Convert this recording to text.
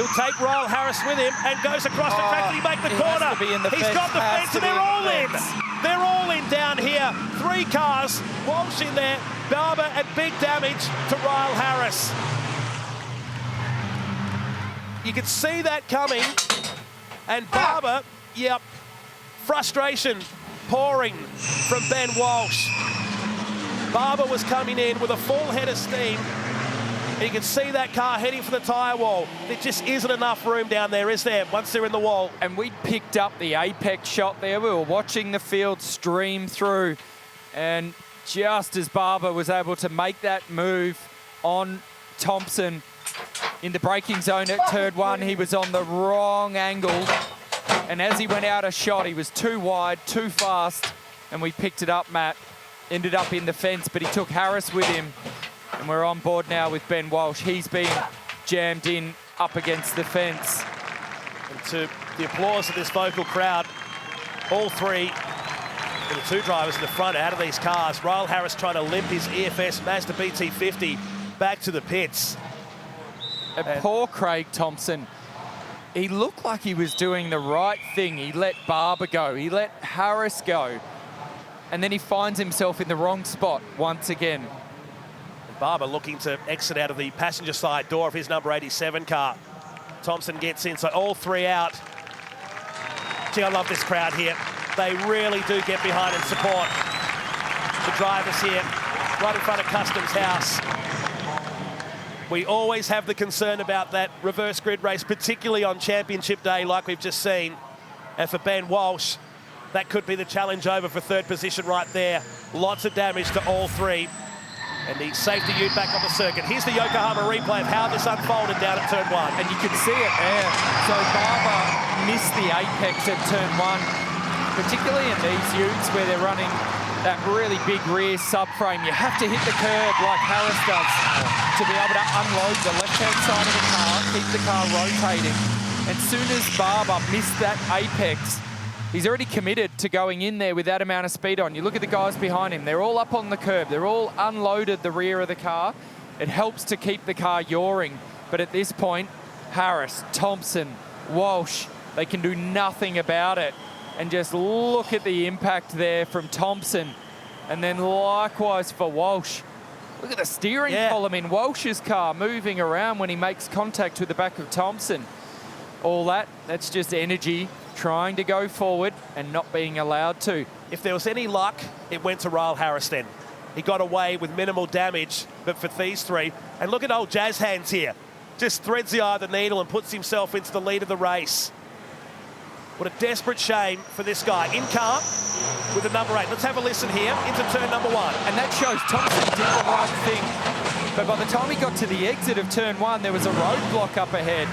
He'll take Ryal Harris with him and goes across the track. He make the corner. He's got the fence and they're all in. They're all in down here. 3 cars. Walsh in there. Barber and big damage to Ryal Harris. You can see that coming. And Barber, yep, frustration pouring from Ben Walsh. Barber was coming in with a full head of steam. And you can see that car heading for the tyre wall. There just isn't enough room down there, is there, once they're in the wall? And we picked up the apex shot there. We were watching the field stream through. And just as Barber was able to make that move on Thompson in the braking zone at turn 1, he was on the wrong angle. And as he went out a shot, he was too wide, too fast. And we picked it up, Matt. Ended up in the fence, but he took Harris with him. And we're on board now with Ben Walsh. He's been jammed in up against the fence. And to the applause of this vocal crowd, all 3, and the 2 drivers in the front out of these cars. Ryal Harris trying to limp his EFS Mazda BT-50 back to the pits. And poor Craig Thompson. He looked like he was doing the right thing. He let Barber go. He let Harris go. And then he finds himself in the wrong spot once again. And Barber looking to exit out of the passenger side door of his number 87 car. Thompson gets in, so all 3 out. Gee, I love this crowd here. They really do get behind and support the drivers here, right in front of Customs House. We always have the concern about that reverse grid race, particularly on Championship Day, like we've just seen. And for Ben Walsh, that could be the challenge over for 3rd position right there. Lots of damage to all 3. And the safety ute back on the circuit. Here's the Yokohama replay of how this unfolded down at turn 1. And you can see it there. So Barber missed the apex at turn 1, particularly in these utes where they're running that really big rear subframe. You have to hit the curb like Harris does to be able to unload the left-hand side of the car, keep the car rotating. And soon as Barber missed that apex, he's already committed to going in there with that amount of speed on. You look at the guys behind him, they're all up on the curb. They're all unloaded the rear of the car. It helps to keep the car yawing. But at this point, Harris, Thompson, Walsh, they can do nothing about it. And just look at the impact there from Thompson. And then likewise for Walsh. Look at the steering column in Walsh's car moving around when he makes contact with the back of Thompson. All that's just energy trying to go forward and not being allowed to. If there was any luck, it went to Ryal Harris then. He got away with minimal damage, but for these 3, and look at old Jazz Hands here. Just threads the eye of the needle and puts himself into the lead of the race. What a desperate shame for this guy. In car with the number 8. Let's have a listen here into turn number 1. And that shows Thompson did the right thing. But by the time he got to the exit of turn 1, there was a roadblock up ahead.